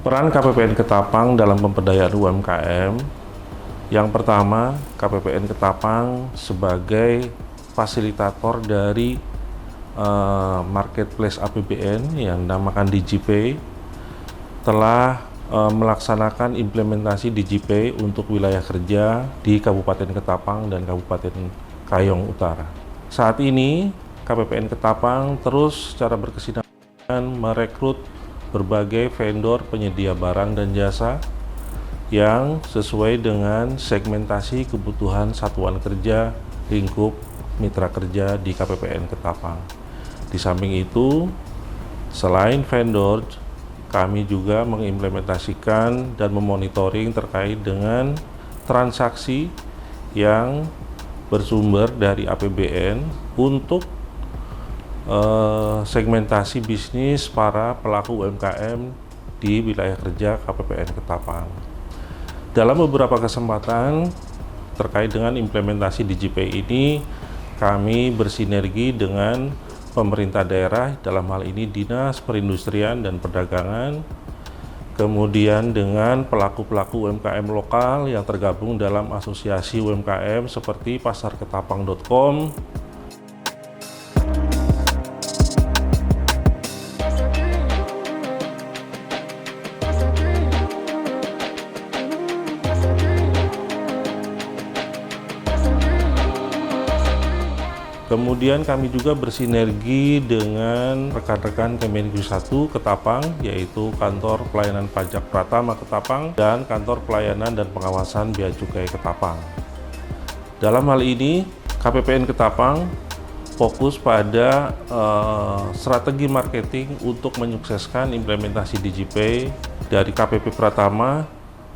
Peran KPPN Ketapang dalam pemberdayaan UMKM. Yang pertama, KPPN Ketapang sebagai fasilitator dari marketplace APBN yang dinamakan DigiPay telah melaksanakan implementasi DigiPay untuk wilayah kerja di Kabupaten Ketapang dan Kabupaten Kayong Utara. Saat ini KPPN Ketapang terus secara berkesinambungan merekrut berbagai vendor penyedia barang dan jasa yang sesuai dengan segmentasi kebutuhan satuan kerja lingkup mitra kerja di KPPN Ketapang. Di samping itu, selain vendor, kami juga mengimplementasikan dan memonitoring terkait dengan transaksi yang bersumber dari APBN untuk segmentasi bisnis para pelaku UMKM di wilayah kerja KPPN Ketapang. Dalam beberapa kesempatan terkait dengan implementasi DigiPay ini, kami bersinergi dengan pemerintah daerah, dalam hal ini Dinas Perindustrian dan Perdagangan, kemudian dengan pelaku-pelaku UMKM lokal yang tergabung dalam asosiasi UMKM seperti pasarketapang.com, kemudian kami juga bersinergi dengan rekan-rekan Kemenq 1 Ketapang, yaitu Kantor Pelayanan Pajak Pratama Ketapang dan Kantor Pelayanan dan Pengawasan Bea Cukai Ketapang. Dalam hal ini, KPPN Ketapang fokus pada strategi marketing untuk menyukseskan implementasi DigiPay. Dari KPP Pratama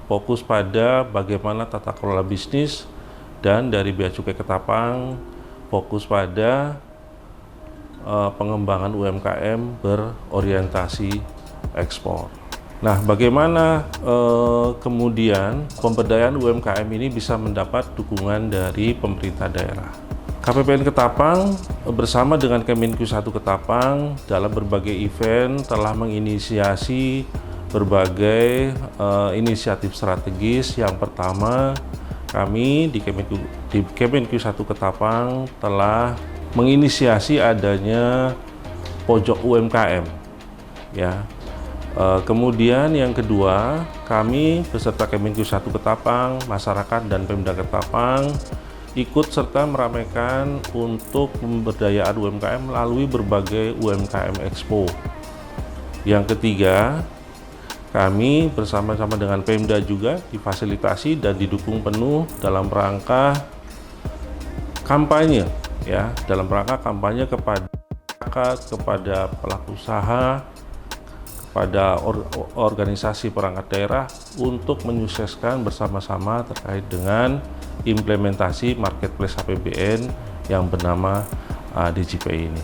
fokus pada bagaimana tata kelola bisnis, dan dari Bea Cukai Ketapang fokus pada pengembangan UMKM berorientasi ekspor. Nah, bagaimana kemudian pemberdayaan UMKM ini bisa mendapat dukungan dari pemerintah daerah? KPPN Ketapang bersama dengan Kemenq 1 Ketapang dalam berbagai event telah menginisiasi berbagai inisiatif strategis. Yang pertama, kami di Kemenq 1 Ketapang telah menginisiasi adanya pojok UMKM, ya. Kemudian yang kedua, kami beserta Kemenq 1 Ketapang, masyarakat dan Pemda Ketapang ikut serta meramaikan untuk pemberdayaan UMKM melalui berbagai UMKM Expo. Yang ketiga, kami bersama-sama dengan Pemda juga difasilitasi dan didukung penuh dalam rangka kampanye, ya, dalam rangka kampanye kepada pelaku usaha, kepada organisasi perangkat daerah untuk menyukseskan bersama-sama terkait dengan implementasi marketplace APBN yang bernama DigiPay ini.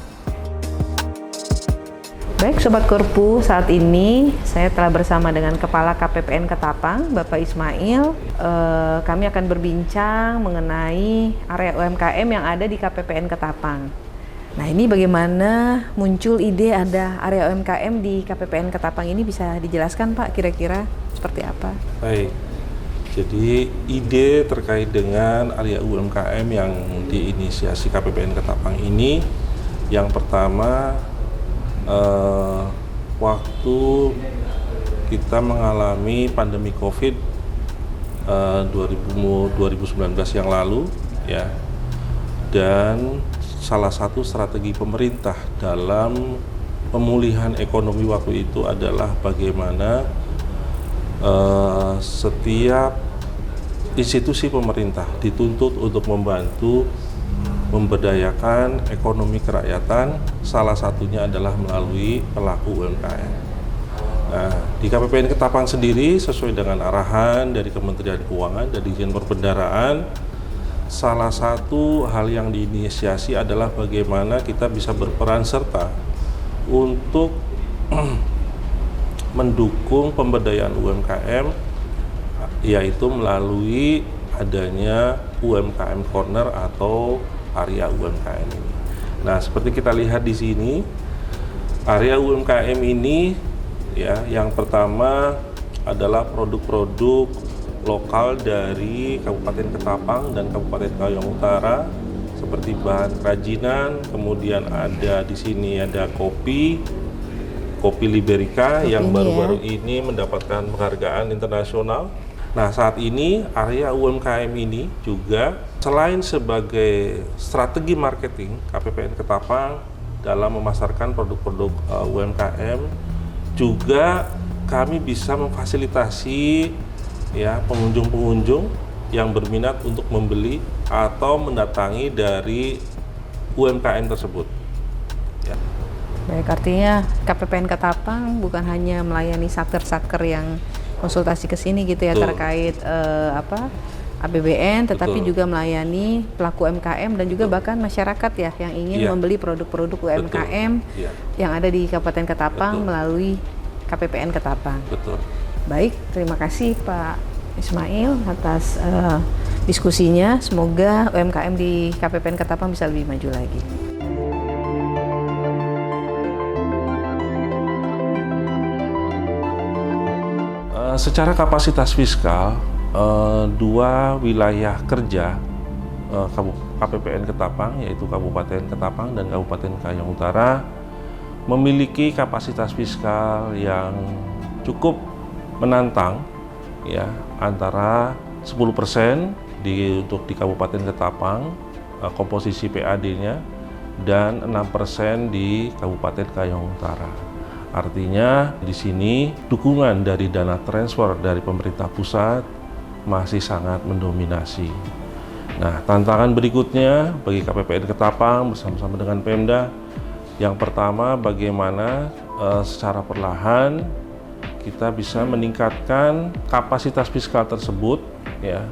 Baik Sobat Korpu, saat ini saya telah bersama dengan Kepala KPPN Ketapang, Bapak Ismail. Kami akan berbincang mengenai area UMKM yang ada di KPPN Ketapang. Nah, ini bagaimana muncul ide ada area UMKM di KPPN Ketapang ini, bisa dijelaskan Pak kira-kira seperti apa? Baik, jadi ide terkait dengan area UMKM yang diinisiasi KPPN Ketapang ini, yang pertama, waktu kita mengalami pandemi COVID 2019 yang lalu, ya, dan salah satu strategi pemerintah dalam pemulihan ekonomi waktu itu adalah bagaimana setiap institusi pemerintah dituntut untuk membantu memberdayakan ekonomi kerakyatan, salah satunya adalah melalui pelaku UMKM. Nah, di KPPN Ketapang sendiri sesuai dengan arahan dari Kementerian Keuangan dan Dirjen Perbendaharaan, salah satu hal yang diinisiasi adalah bagaimana kita bisa berperan serta untuk mendukung pemberdayaan UMKM, yaitu melalui adanya UMKM Corner atau area UMKM ini. Nah, seperti kita lihat di sini, area UMKM ini, ya, yang pertama adalah produk-produk lokal dari Kabupaten Ketapang dan Kabupaten Kayong Utara, seperti bahan kerajinan, kemudian ada di sini ada kopi Liberica yang baru-baru ini mendapatkan penghargaan internasional. Nah, saat ini area UMKM ini juga selain sebagai strategi marketing KPPN Ketapang dalam memasarkan produk-produk UMKM, juga kami bisa memfasilitasi ya pengunjung-pengunjung yang berminat untuk membeli atau mendatangi dari UMKM tersebut. Ya. Baik, artinya KPPN Ketapang bukan hanya melayani satker-satker yang konsultasi ke sini gitu ya. Betul. Terkait APBN, tetapi juga melayani pelaku UMKM dan juga bahkan masyarakat ya yang ingin membeli produk-produk UMKM yang ada di Kabupaten Ketapang melalui KPPN Ketapang. Betul. Baik, terima kasih Pak Ismail atas diskusinya. Semoga UMKM di KPPN Ketapang bisa lebih maju lagi. Secara kapasitas fiskal, dua wilayah kerja KPPN Ketapang, yaitu Kabupaten Ketapang dan Kabupaten Kayong Utara, memiliki kapasitas fiskal yang cukup menantang, ya, antara 10% untuk di Kabupaten Ketapang komposisi PAD-nya dan 6% di Kabupaten Kayong Utara. Artinya di sini dukungan dari dana transfer dari pemerintah pusat masih sangat mendominasi. Nah, tantangan berikutnya bagi KPPN Ketapang bersama-sama dengan Pemda, yang pertama bagaimana secara perlahan kita bisa meningkatkan kapasitas fiskal tersebut ya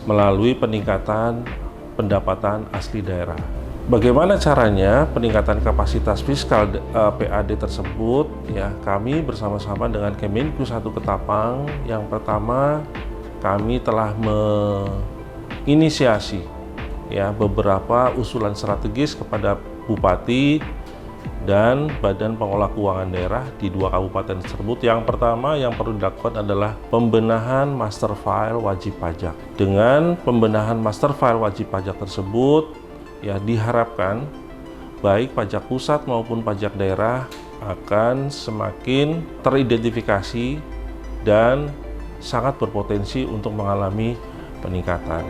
melalui peningkatan pendapatan asli daerah. Bagaimana caranya peningkatan kapasitas fiskal PAD tersebut? Ya, kami bersama-sama dengan Kemenku 1 Ketapang, yang pertama kami telah menginisiasi ya beberapa usulan strategis kepada Bupati dan Badan Pengelola Keuangan Daerah di 2 kabupaten tersebut. Yang pertama yang perlu dilakukan adalah pembenahan master file wajib pajak. Dengan pembenahan master file wajib pajak tersebut, ya diharapkan baik pajak pusat maupun pajak daerah akan semakin teridentifikasi dan sangat berpotensi untuk mengalami peningkatan.